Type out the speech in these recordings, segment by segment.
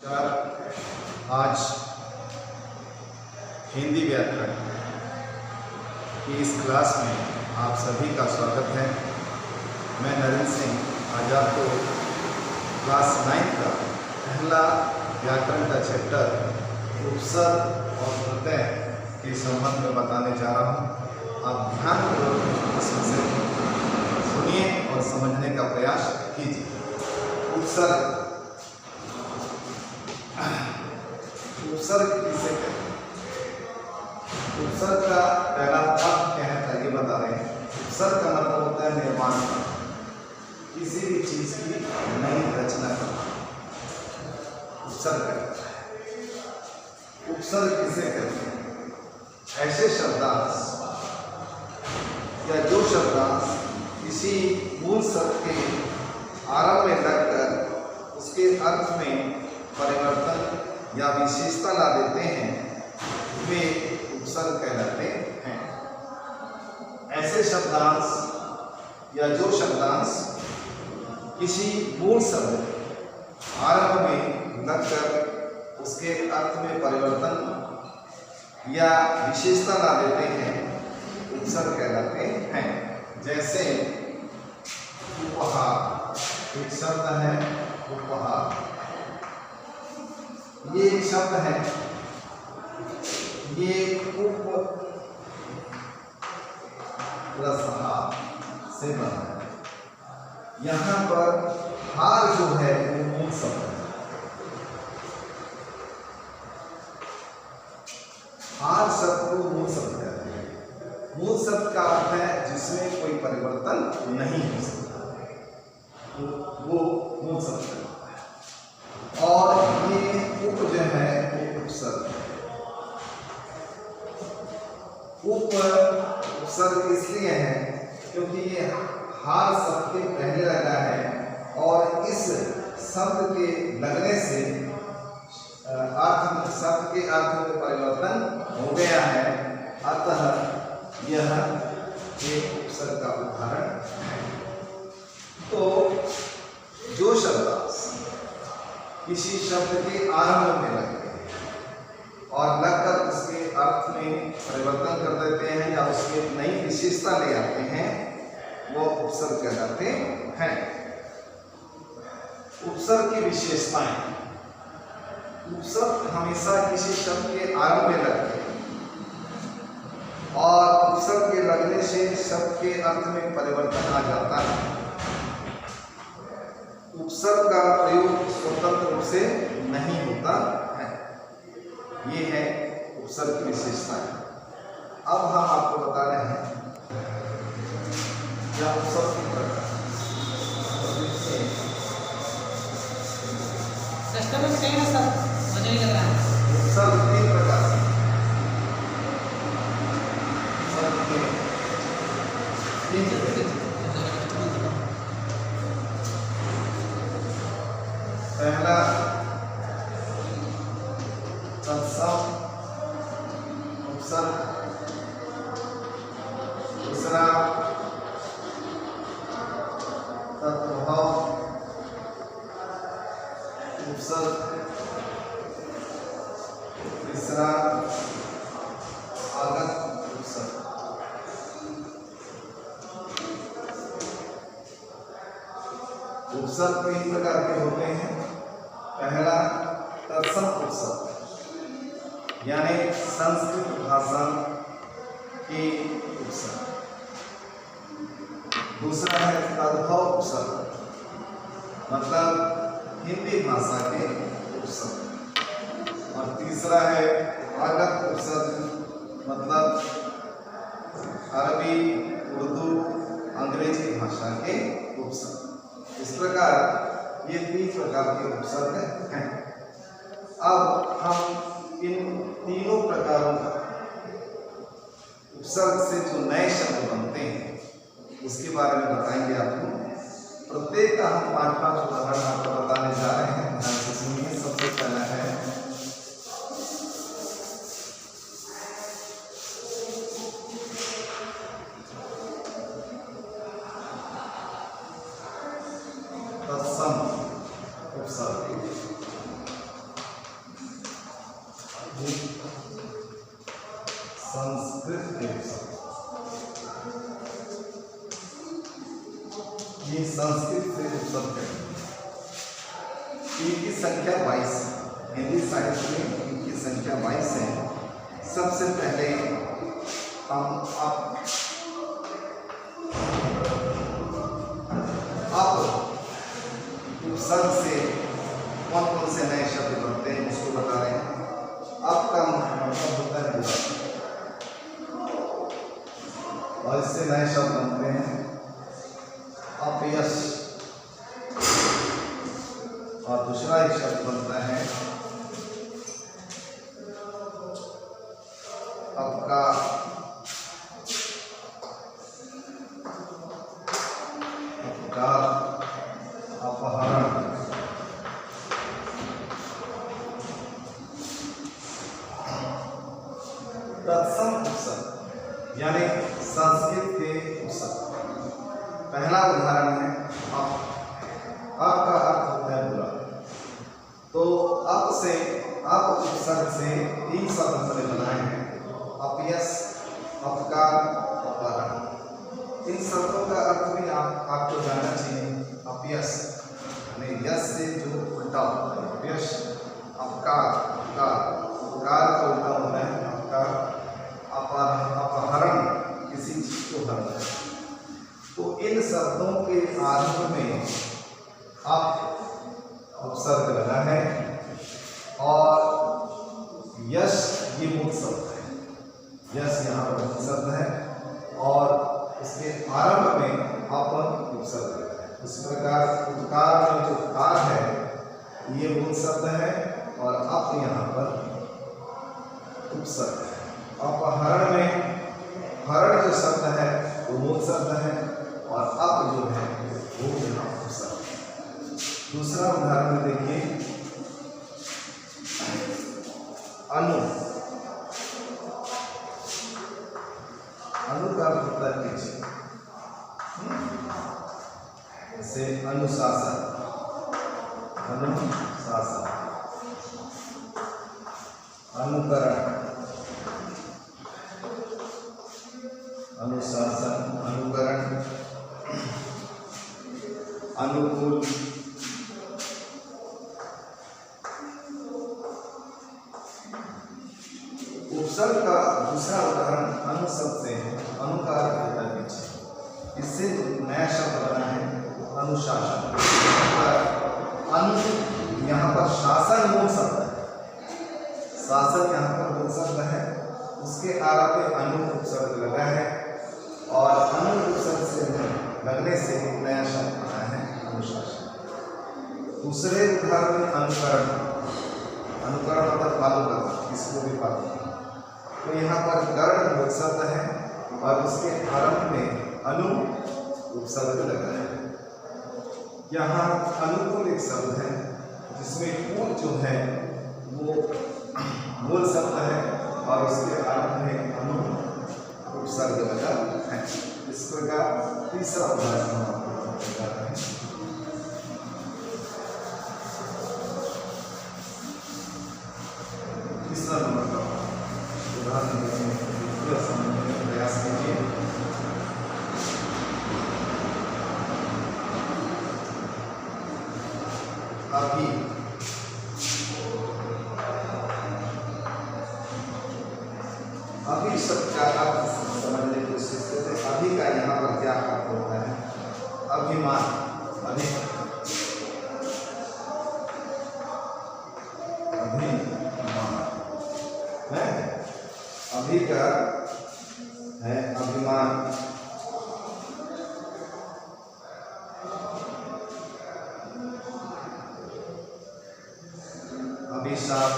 आज हिंदी व्याकरण की इस क्लास में आप सभी का स्वागत है। मैं नरेंद्र सिंह आज आपको क्लास 9 का पहला व्याकरण का चैप्टर उपसर्ग और प्रत्यय के संबंध में बताने जा रहा हूँ। आप ध्यानपूर्वक इस विषय को सुनिए और समझने का प्रयास कीजिए। उपसर्ग किसे कहते हैं? उपसर्ग का पहला अर्थ क्या है आगे बता रहे हैं। उपसर्ग का मतलब होता है निर्माण का, किसी भी चीज की नई रचना करना उपसर्ग कहता है। उपसर्ग किसे कहते हैं? ऐसे शब्दांश या जो शब्दांश किसी मूल शब्द के आरंभ में लगकर उसके अर्थ में परिवर्तन या विशेषता ला देते हैं, वे उपसर्ग कहलाते हैं। ऐसे शब्दांश या जो शब्दांश किसी मूल शब्द आरंभ में लगकर उसके अर्थ में परिवर्तन या विशेषता ला देते हैं, उपसर्ग कहलाते हैं। जैसे उपहार, एक शब्द है उपहार, ये एक शब्द है, ये उप प्लस हार से बना है। यहां पर हार जो है वो मूल शब्द है। हार शब्द को मूल शब्द कहते हैं। मूल शब्द का अर्थ है जिसमें कोई परिवर्तन नहीं हो सकता, वो मूल शब्द है। और ये उप जो है वो उपसर्ग है। उपसर्ग इसलिए है क्योंकि ये हार शब्द के पहले लगा है और इस शब्द के लगने से शब्द के अर्थ में परिवर्तन हो गया है, अतः यह एक उपसर्ग का उदाहरण है। तो जो शब्दांश किसी शब्द के आरंभ में लगते हैं और लगकर उसके अर्थ में परिवर्तन कर देते हैं या उसके नई विशेषता ले आते हैं, वो उपसर्ग कहलाते हैं। उपसर्ग की विशेषताएं। उपसर्ग हमेशा किसी शब्द के आरंभ में लगते हैं और उपसर्ग के लगने से शब्द के अर्थ में परिवर्तन आ जाता है। उपसर्ग का प्रयोग स्वतंत्र रूप से नहीं होता है। ये है उपसर्ग की विशेषता है। अब हम आपको बता रहे हैं या उपसर्ग की प्रकार। उपसर्ग 3 प्रकार से पहला तत्सम उपसर्ग, दूसरा तत्प्रभाव उपसर्ग, तीसरा आगत उपसर्ग। उपसर्ग 3 प्रकार के होते हैं। पहला तत्सम उपसर्ग, यानी संस्कृत भाषा के उपसर्ग। दूसरा है तद्भव उपसर्ग, मतलब हिंदी भाषा के उपसर्ग। और तीसरा है आगत उपसर्ग, मतलब अरबी, उर्दू, अंग्रेजी भाषा के उपसर्ग। इस प्रकार ये 3 प्रकार के उपसर्ग हैं। अब हम इन तीनों प्रकारों का उपसर्ग से जो नए शब्द बनते हैं उसके बारे में बताएंगे आपको। प्रत्येक का हम 5-5 उदाहरण आपको बताने जा रहे हैं। ध्यान से सुनिए। सबसे पहला है तत्सम उपसर्ग। संस्कृत के उपसर्ग, ये संस्कृत से उपसर्ग है। इनकी संख्या 22, हिंदी साहित्य में इनकी संख्या 22 है। सबसे पहले हम अब उपसर्ग से कौन कौन से नए शब्द बनते हैं उसको बता रहे हैं। अब का मतलब होता है और इससे नए शब्द बनते हैं अपयश, और दूसरा एक शब्द बनता है अपकार, अपहरण, तत्सम उपसर्ग यानी संस्कृत के उपसर्ग। पहला उदाहरण है अप। अप का अर्थ होता है बुरा, तो अप से अप उपसर्ग से 3 शब्द हमने बनाए हैं, अपयश, अपकार, अपहरण। इन शब्दों का अर्थ भी आपको जानना चाहिए। अपयश यानी यश से जो उल्टा होता है, अपयश, अपकार, उपकार का उल्टा होता है अपकार, अपहरण किसी चीज को हरना। तो इन शब्दों के आरंभ में आप उपसर्ग लगा है और यश ये मूल शब्द है, यश यहाँ पर मूल शब्द है और इसके आरंभ में अपन उपसर्ग लगा है। उस प्रकार उपकार में जो कार है ये मूल शब्द है और अप यहाँ पर उपसर्ग है। अपहरण में हरण जो शब्द है वो मूल शब्द है और अप जो है वो यहाँ उपसर्ग है। दूसरा उदाहरण देखिए अनु। अनु का अर्थ होता है पीछे, जैसे अनुशासन, अनुशासन, अनुकरण, अनुशासन, अनुकरण, अनुकूल, उपसर्ग का दूसरा उदाहरण अनु शब्द से है। अनु का अर्थ होता है पीछे, इससे नया शब्द बना है अनुशासन। अनु यहाँ पर शासन मूल शब्द है, शासन यहाँ पर मूल शब्द है, उसके आरंभ में अनु उपसर्ग लगा है और अनु उपसर्ग से लगने से नया शब्द बना है अनुशासन। दूसरे उदाहरण में अनुकरण, अनुकरण मतलब फॉलो करना, किसको भी फॉलो करना। तो यहाँ पर कर्ण मूल शब्द है और उसके आरंभ में अनु उपसर्ग लगा है। यहाँ अनुकूल एक शब्द है जिसमें कूल जो है वो मूल शब्द है और उसके आरंभ में अनु उपसर्ग लगा है। इस प्रकार तीसरा उदाहरण हम आपको बता रहे हैं। तीसरा नंबर का उदाहरण देने का प्रयास कीजिए। अभी अभी शब्द का अर्थ समझने की कोशिश करते हैं। अभी का यहाँ पर क्या अर्थ होता है? अभिमान, अभिमान है, अभी का है अभिमान, अभिशाप,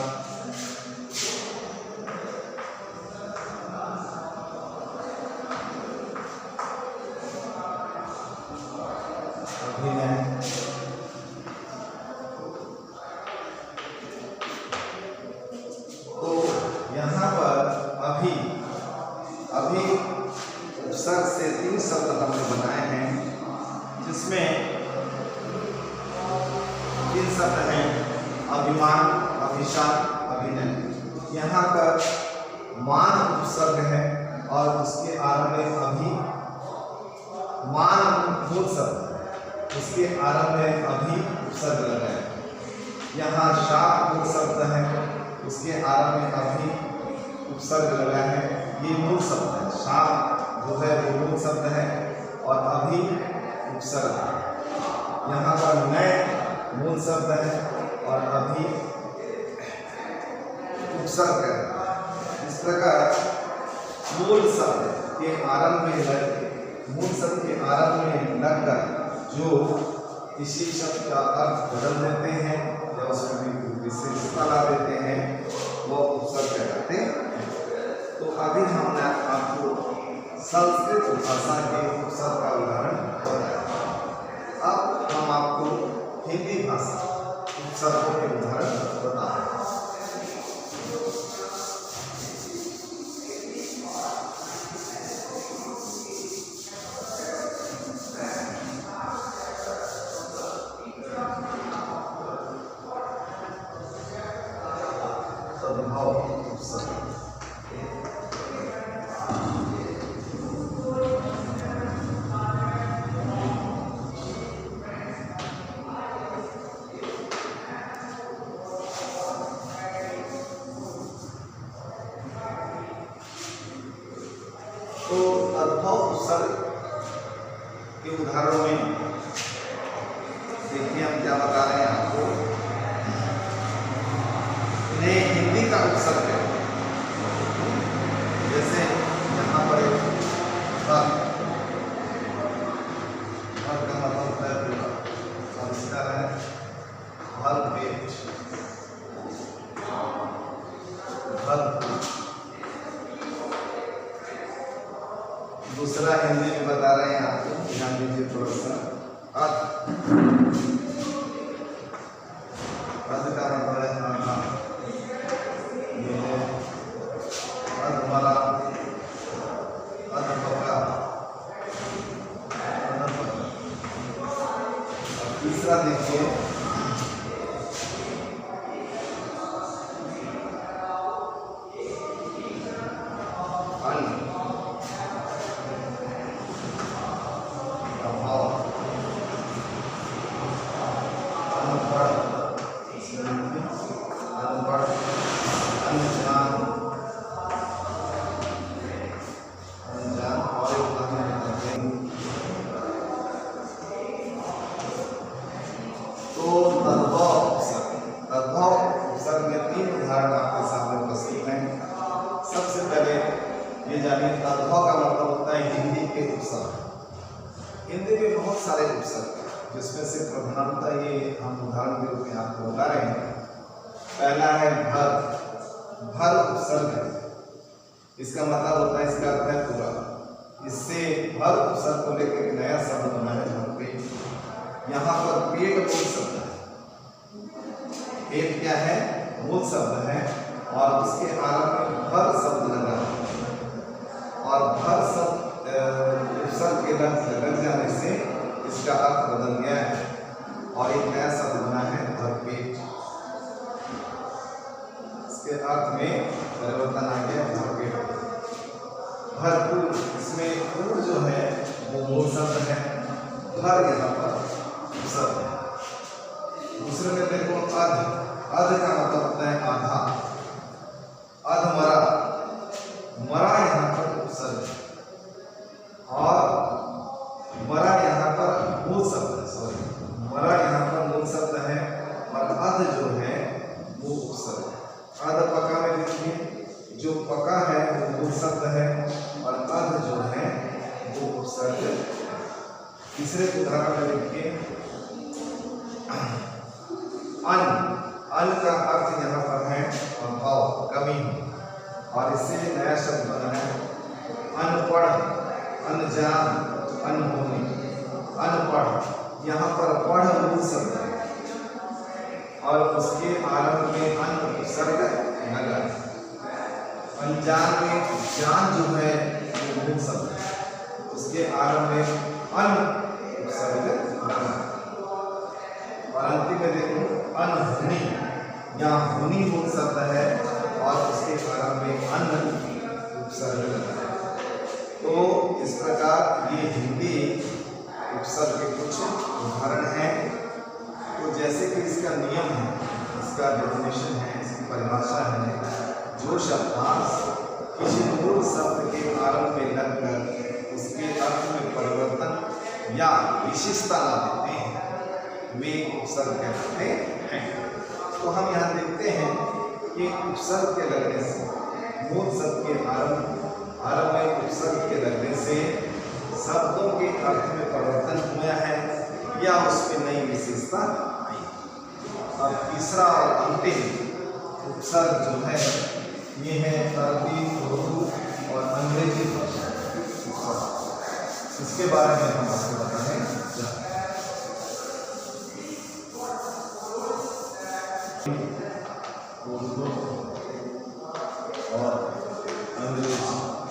तो यहाँ पर अभी अभी उपसर्ग से 3 शब्द हमने बनाए हैं, जिसमें 3 शब्द हैं अभिमान, अभिशाप, अभिनय। यहाँ पर मान उपसर्ग है और उसके आरंभ में अभी मान मूल शब्द, उसके आरंभ में अभी उपसर्ग लगा है। यहाँ शाप मूल शब्द है, उसके आरंभ में अभी उपसर्ग लगा है। ये मूल शब्द है, शाप जो है वो मूल शब्द है और अभी उपसर्ग है। यहाँ पर नए मूल शब्द है और अभी उपसर्ग है। इस प्रकार मूल शब्द के आरंभ में लग मूल शब्द के आरंभ में लगकर जो इसी शब्द का अर्थ बदल देते हैं या उसमें विशेषता ला देते हैं वो उपसर्ग कहलाते हैं। तो अभी हमने आपको संस्कृत भाषा के उपसर्ग का उदाहरण बताया। अब हम आपको हिंदी भाषा उपसर्गों के उदाहरण बताएं। तो तद्भव उपसर्ग के उदाहरणों में देखिए हम क्या बता रहे हैं आपको। इन्हें हिंदी का उपसर्ग है, जैसे यहाँ पर एक पद का मतलब है पूरा संस्कार है भल पेट भल। दूसरा हिंदी में बता रहे हैं आपको, ध्यान दीजिए थोड़ा सा। अध का मतलब है आधा, ये अधमरा अधपका अधपका। तीसरा देखिए तद्भव का मतलब होता है हिंदी के उपसर्ग। हिंदी में बहुत सारे उपसर्ग हैं, जिसमें से प्रधानतः ये हम उदाहरण के रूप में आपको बता रहे हैं। पहला है भर। भर उपसर्ग है, इसका मतलब होता है, इसका अर्थ है पूरा। इससे भर उपसर्ग को लेकर एक नया शब्द बना है भरपेट। यहाँ पर पेट मूल शब्द है, पेट क्या है मूल शब्द है और उसके आरंभ में भर शब्द लगा है और भर शब्द उपसर्ग के लग जाने से इसका अर्थ बदल गया है और एक नया शब्द बना है भरपेट। इसके अर्थ में परिवर्तन आ गया भरपेट। भरपूर, इसमें पूर जो है वो मूल शब्द है, भर यहाँ पर उपसर्ग है। दूसरे में देखो अध। अध का मतलब होता है आधा। अधमरा, मरा यहाँ पर उपसर्ग और मरा यहाँ पर मूल शब्द है, सॉरी मरा यहाँ पर मूल शब्द है और अध जो है वो उपसर्ग है। अध पका में देखिए, जो पका है वो मूल शब्द है और अध जो है वो उपसर्ग है। तीसरे उदाहरण में देखिए अन्न। अन्न का अर्थ यहाँ पर है अभाव, कमी, और इससे नया शब्द बना है अनपढ़, अनजान, अनहोनी। अनपढ़, यहाँ पर पढ़ मूल शब्द है और उसके आरंभ में अन उपसर्ग लगा। अनजान में जान जो है वो मूल शब्द है, उसके आरंभ में अन उपसर्ग लगा। और अंतिम में देखो अनहोनी, यहाँ होनी मूल शब्द है और उसके आरंभ में अन्न उपसर्ग लगा है। तो इस प्रकार ये हिंदी उपसर्ग के कुछ उदाहरण हैं। तो जैसे कि इसका नियम है, इसका डेफिनेशन है, इसकी परिभाषा है, जो शब्दांश किसी मूल शब्द के आरंभ में लगकर उसके अर्थ में परिवर्तन या विशेषता ला देते हैं वे उपसर्ग कहलाते हैं। तो हम यहाँ देखते हैं कि उपसर्ग के लगने से, मूल शब्द के आरंभ में उपसर्ग के लगने से शब्दों के अर्थ में परिवर्तन हुआ है या उसमें नई विशेषता आई। अब तीसरा और अंतिम उपसर्ग जो है ये है अरबी, उर्दू और अंग्रेजी भाषा उपसर्ग। इसके बारे में हम आपको बताएं। उर्दू और अंग्रेजी में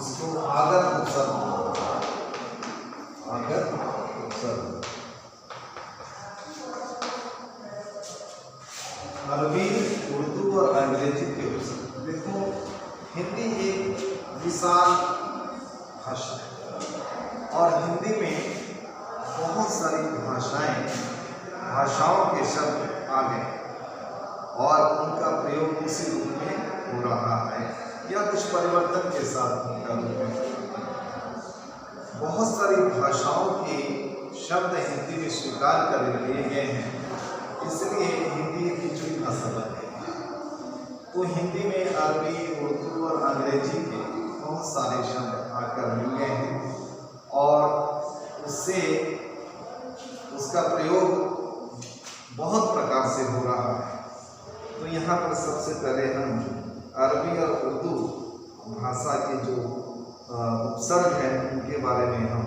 इसको आगत उपसर्ग, आगत उपसर्ग। अरबी, उर्दू और अंग्रेजी के उपसर्ग। देखो, हिंदी एक विशाल भाषा है और हिंदी में बहुत सारी भाषाओं के शब्द आ गए और उनका प्रयोग उसी रूप में हो रहा है या कुछ परिवर्तन के साथ उनका रूप में। बहुत सारी भाषाओं के शब्द हिंदी में स्वीकार कर लिए गए हैं, इसलिए हिंदी एक खिचड़ी भाषा बन गई। तो हिंदी में अरबी, उर्दू और अंग्रेजी के बहुत सारे शब्द आकर मिल गए हैं और उससे उसका प्रयोग बहुत प्रकार से हो रहा है। तो यहाँ पर सबसे पहले हम अरबी और उर्दू भाषा के जो उपसर्ग हैं उनके बारे में हम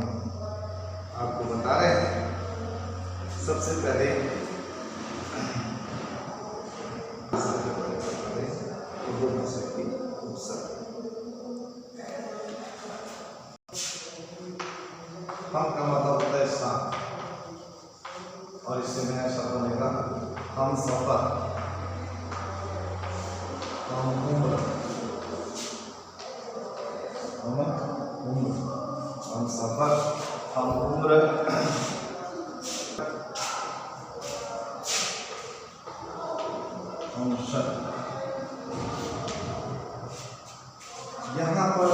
आपको बता रहे हैं। सबसे पहले उर्दू भाषा की उपसर्ग। हम का मतलब होता है साथ, और इससे नया शब्द बनेगा हम सफर, हम उम्र, हम सफर, हम उम्र, हम शक। यहाँ पर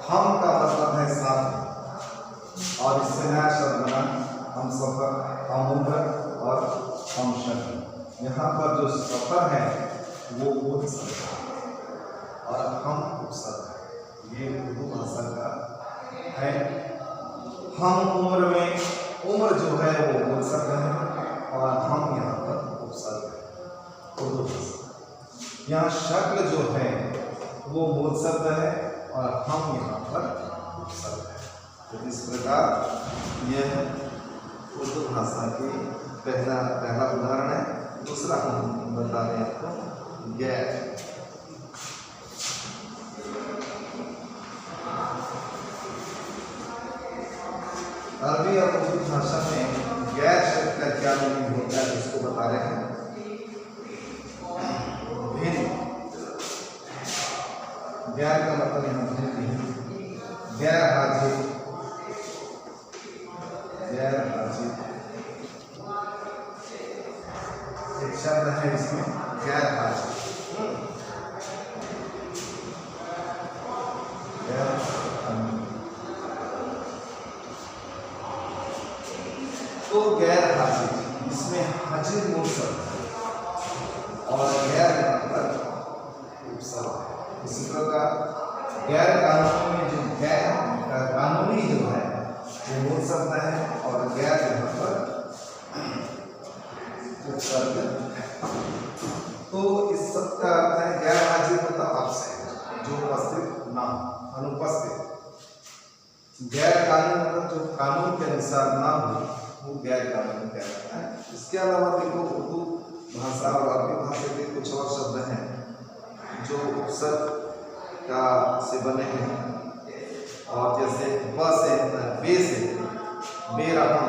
हम का मतलब है साथ और इससे नया शब्द बना हम सफर, हम उम्र और हम शक। यहाँ पर जो सफर है वो मूल शब्द है और हम उपसर्ग है। ये उर्दू भाषा का है। हम उम्र में, उम्र जो है वो मूल शब्द है और हम यहाँ पर उपसर्ग है उर्दू भाषा। यहाँ शक्ल जो है वो मूल शब्द है और हम यहाँ पर उपसर्ग है। तो इस प्रकार यह उर्दू भाषा की पहला उदाहरण है। दूसरा हम बता रहे हैं आपको गैर। अरबी और उर्दू भाषा में गैर शब्द का क्या मीनिंग होता है इसको बता रहे हैं। भिन्न, गैर का मतलब यहाँ भिन्न, गैर हाजिर, गैर हाजिर एक शब्द है इसमें, गैर हाजिर। तो गैर हाजिर, इसमें हाजिर मूल शब्द है और गैर यहाँ पर उपसर्ग है। इसी प्रकार गैर कानूनी में जो गैर कानूनी जो है वो मूल शब्द है और गैर यहाँ पर उपसर्ग है। तो इस शब्द का अर्थ है गैर हाजिर मतलब आपसे जो उपस्थित ना हो, अनुपस्थित। गैर कानूनी मतलब जो कानून के अनुसार ना हो वो गैर कानूनी कहलाता है। इसके अलावा देखो उर्दू भाषा और अरबी भाषा के कुछ और शब्द हैं जो उपसर्ग का से बने हैं और जैसे ब से बे से बेरहम,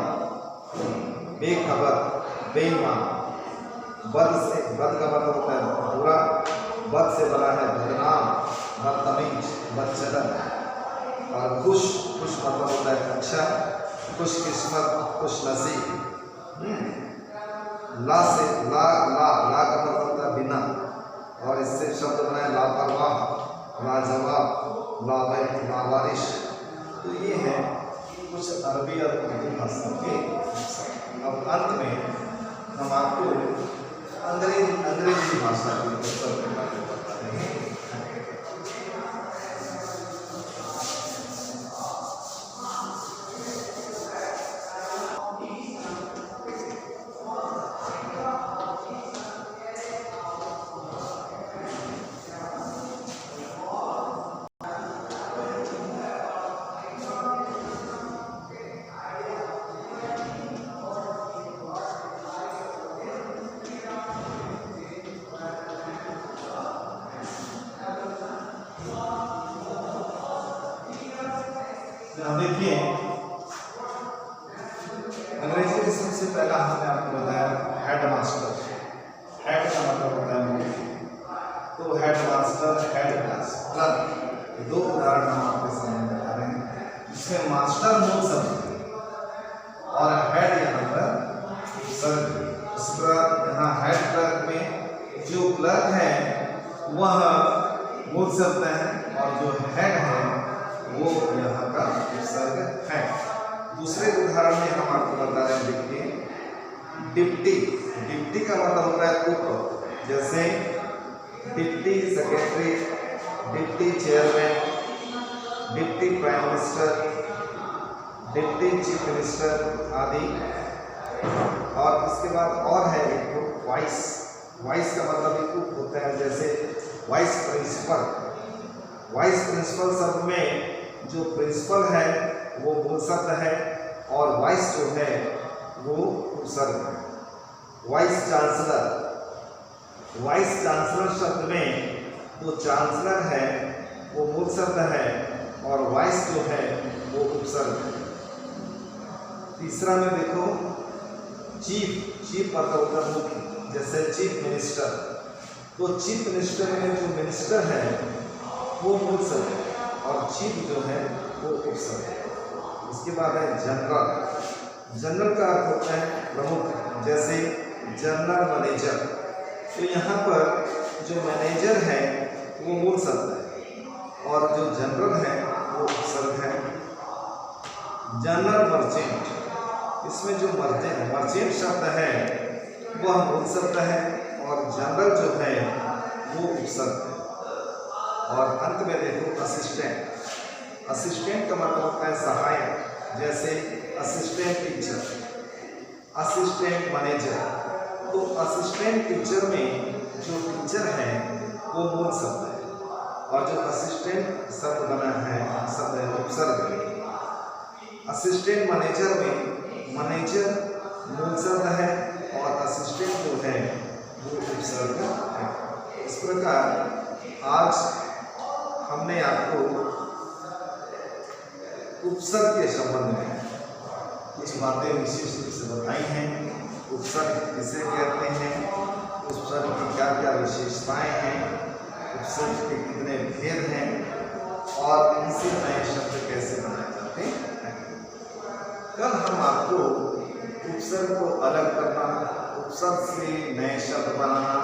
बेखबर, बेईमान। बद से, बद का मतलब होता है बुरा, बद से बना है बदनाम, बदतमीज, बदचलन। और खुश, खुश मतलब होता है अच्छा, खुशकिस्मत, खुशनसीब। ला से ला का मतलब होता है बिना, और इससे शब्द बना है लापरवाह, लाजवाब, लावारिश। तो ये है कुछ अरबी और उर्दू भाषा के। अब अंत में हम आपको अंग्रेजी भाषा के पुस्तक के बारे में बताते हैं। देखिए, अंग्रेजी में सबसे पहला हमने आपको बताया हेडमास्टर। हेड का मतलब होता है मुख्य। तो हेडमास्टर, हेड क्लास, क्लर्क, दो उदाहरण हम आपके सामने बता रहे हैं। इसमें मास्टर मूल शब्द और हेड यहाँ पर सर। उसके बाद यहाँ हेड क्लर्क में जो क्लर्क है वह मूल शब्द है और जो हेड है वो यहाँ का उपसर्ग है। दूसरे उदाहरण में हम आपको बता रहे हैं, देखिए डिप्टी। डिप्टी का मतलब होता है उप, जैसे deputy secretary, deputy chairman, deputy prime minister, deputy chief minister आदि। और इसके बाद और है एक वाइस। वाइस का मतलब एक उप होता है, जैसे वाइस प्रिंसिपल। वाइस प्रिंसिपल शब्द में जो प्रिंसिपल है वो मूल शब्द है और वाइस जो है वो उपसर्ग है। Vice chancellor. वाइस चांसलर शब्द में जो चांसलर है वो मूल शब्द है और वाइस जो है वो उपसर्ग है। तीसरा में देखो चीफ। चीफ मतलब होता है मुख्य, जैसे चीफ मिनिस्टर। तो चीफ मिनिस्टर में जो मिनिस्टर है वो मूल शब्द है और चीफ जो है वो उपसर्ग है। उसके बाद है जनरल। जनरल का अर्थ होता है प्रमुख, जैसे जनरल मैनेजर। तो यहाँ पर जो मैनेजर है वो मूल शब्द है और जो जनरल है वो उपसर्ग है। General merchant. इसमें जो मर्चेंट शब्द है वह मूल शब्द है और जनरल जो है वो उपसर्ग है। और अंत में देखो असिस्टेंट। असिस्टेंट का मतलब होता है सहायक, जैसे असिस्टेंट टीचर, असिस्टेंट मैनेजर। तो असिस्टेंट टीचर में जो टीचर है वो मूल शब्द है और जो असिस्टेंट शब्द बना है शब्द है उपसर्ग। असिस्टेंट मैनेजर में मैनेजर मूल शब्द है और असिस्टेंट जो है वो उपसर्ग है। इस प्रकार आज हमने आपको उपसर्ग के संबंध में कुछ बातें विशेष रूप से बताई हैं। उपसर्ग किसे कहते हैं, उपसर्ग की क्या क्या विशेषताएं हैं, उपसर्ग के कितने भेद हैं और इनसे नए शब्द कैसे बनाए जाते हैं। कल हम आपको उपसर्ग को अलग करना, उपसर्ग से नए शब्द बनाना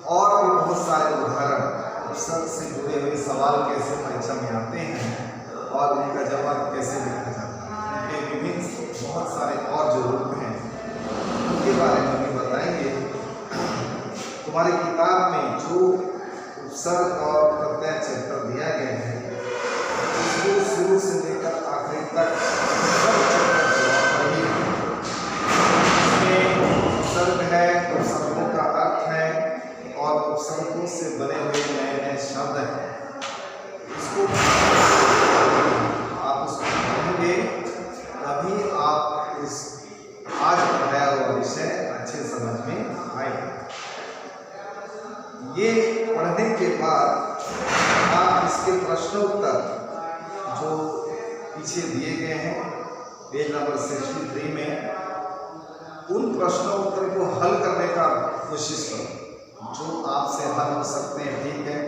और भी बहुत सारे उदाहरण, उपसर्ग से जुड़े हुए सवाल कैसे परीक्षा में आते हैं और उनका जवाब कैसे लिखा जाता है, ये विभिन्न बहुत सारे और जो रूप हैं उनके बारे में भी बताएंगे। तुम्हारी किताब में जो उपसर्ग और प्रत्यय चैप्टर दिया गया है उसको शुरू से लेकर आखिरी तक सब चैप्टर जवाब पढ़िए। इसमें उपसर्ग है, उपसर्गों का अर्थ है और उपसर्गों से बने हुए नए नए शब्द हैं। इसको आप उसको पढ़ेंगे तभी आप इस आज पढ़ाया हुआ विषय अच्छे समझ में आएगा। ये पढ़ने के बाद पीछे दिए गए हैं पेज नंबर 63 में। उन प्रश्नों उत्तर को हल करने का कोशिश करो। जो आपसे हल हो सकते हैं ठीक है,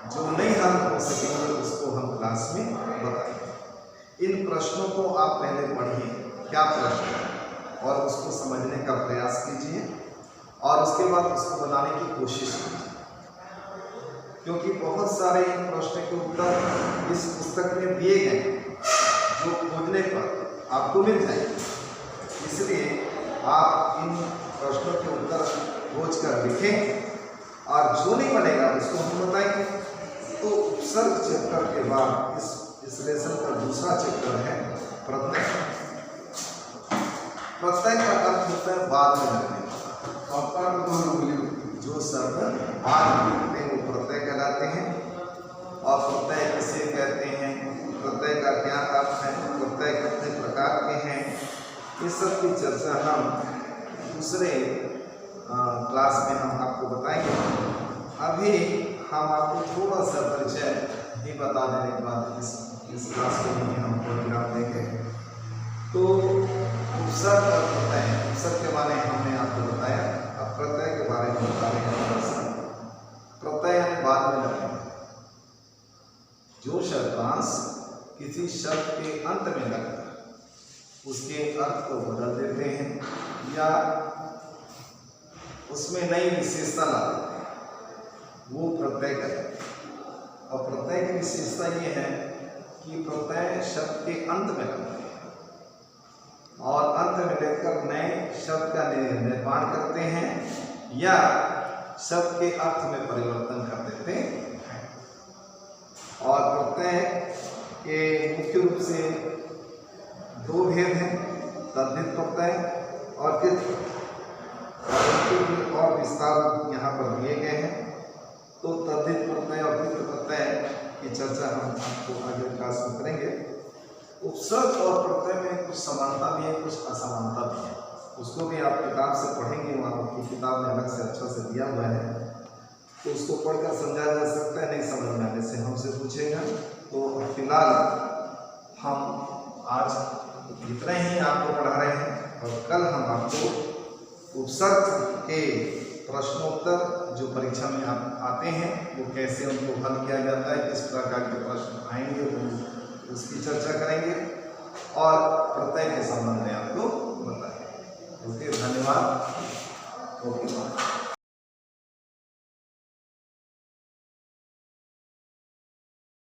जो नहीं हल हो सकेंगे उसको हम क्लास में बताएंगे। इन प्रश्नों को आप पहले पढ़िए क्या प्रश्न है और उसको समझने का प्रयास कीजिए और उसके बाद उसको बनाने की कोशिश कीजिए, क्योंकि बहुत सारे प्रश्न के उत्तर इस पुस्तक में दिए गए जो खोजने पर आपको मिल जाएंगे। इसलिए आप इन प्रश्नों के उत्तर खोज कर लिखें और जो नहीं बनेगा उसको हम बताएंगे। तो उपसर्ग चैप्टर के बाद इस लेसन का दूसरा चैप्टर है प्रत्यय। प्रत्यय का अर्थ होता है बाद में लगने वाला। जो शब्द बाद में लगते हैं वो प्रत्यय कहलाते हैं। और प्रत्यय किसे कहते हैं, प्रत्यय का क्या अर्थ है, प्रत्यय कितने प्रकार के हैं, इस सब की चर्चा हम दूसरे क्लास में हम आपको बताएंगे। अभी हम आपको थोड़ा सा परिचय ही बता देने के बाद इस क्लास को भी हम प्रोग्राम देंगे। तो उपसर्ग और प्रत्यय, उपसर्ग के बारे में हमने आपको बताया, अब प्रत्यय के बारे में बता रहे हैं। प्रत्यय यानी बाद में लगने वाला। जो शब्दांश किसी शब्द के अंत में लगता है उसके अर्थ को बदल देते हैं या उसमें नई विशेषता ला देते हैं, वो प्रत्यय कहते हैं। और प्रत्यय की विशेषता ये है कि प्रत्यय शब्द के अंत में लगता है और अंत में लेकर नए शब्द का निर्माण करते हैं या शब्द के अर्थ में परिवर्तन कर देते हैं। और प्रत्यय के मुख्य रूप से दो भेद हैं, तद्धित प्रत्यय और कृत और विस्तार यहाँ पर दिए गए हैं। तो तद्धित प्रत्यय और कृत प्रत्यय की चर्चा हम आपको आगे क्लास में करेंगे। उपसर्ग और प्रत्यय में कुछ समानता भी है, कुछ असमानता भी है, उसको भी आप किताब से पढ़ेंगे। वहाँ की किताब में अलग से अच्छा से दिया हुआ है, तो उसको पढ़कर समझा जा सकता है। नहीं समझ में आने से हमसे पूछेगा। तो फिलहाल हम आज इतना ही आपको पढ़ा रहे हैं और कल हम आपको उपसर्ग के प्रश्नोत्तर जो परीक्षा में आप आते हैं वो कैसे उनको हल किया जाता है, किस प्रकार के प्रश्न आएंगे वो उसकी चर्चा करेंगे और प्रत्यय के संबंध में आपको बताएंगे। ओके, धन्यवाद। ओके।